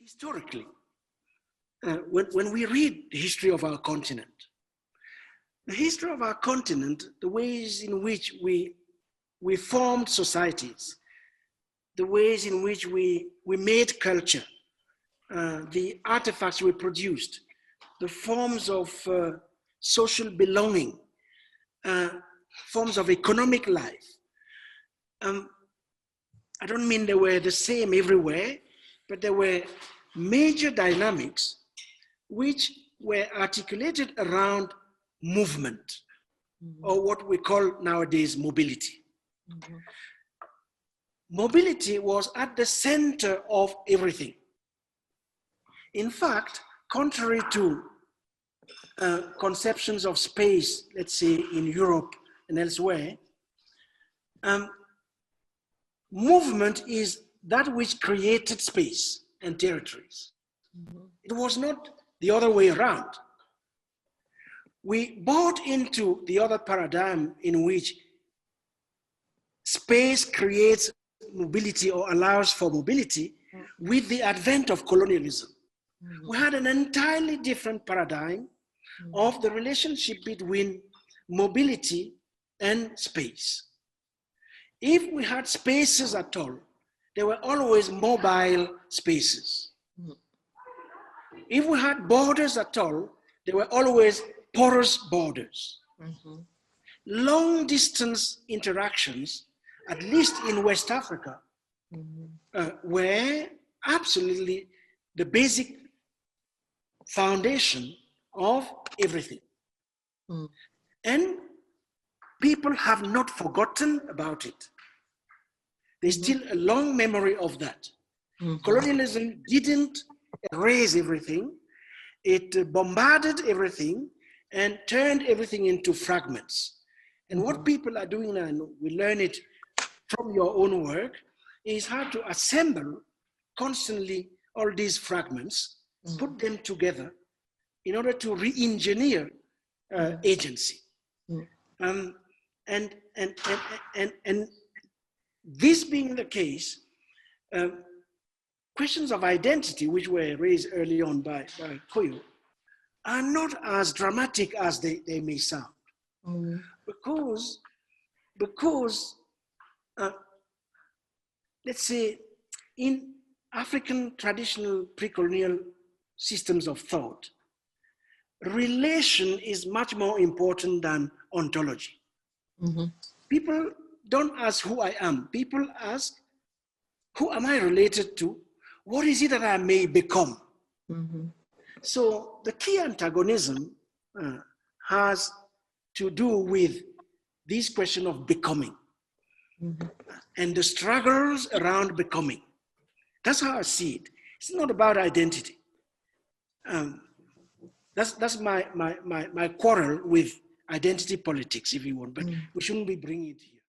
historically, when we read the history of our continent, the history of our continent, the ways in which we formed societies, the ways in which we made culture, the artifacts we produced, the forms of social belonging, forms of economic life. I don't mean they were the same everywhere, but there were major dynamics which were articulated around movement, or what we call nowadays mobility. Mobility was at the center of everything. In fact, contrary to conceptions of space, let's say in Europe and elsewhere, movement is that which created space and territories. It was not the other way around. We bought into the other paradigm in which space creates mobility or allows for mobility with the advent of colonialism. We had an entirely different paradigm of the relationship between mobility and space. If we had spaces at all, they were always mobile spaces. If we had borders at all, they were always porous borders. Long distance interactions, at least in West Africa, were absolutely the basic foundation of everything. And people have not forgotten about it. There's still a long memory of that. Colonialism didn't erase everything. It bombarded everything and turned everything into fragments. And what people are doing now, and we learn it from your own work, is how to assemble constantly all these fragments, put them together in order to re-engineer agency. And this being the case, questions of identity, which were raised early on by Koyo, are not as dramatic as they may sound. Because let's say, in African traditional pre-colonial systems of thought, relation is much more important than ontology. People don't ask who I am. People ask, who am I related to? What is it that I may become? So the key antagonism has to do with this question of becoming and the struggles around becoming. That's how I see it. It's not about identity. That's my quarrel with identity politics, if you want, but we shouldn't be bringing it here.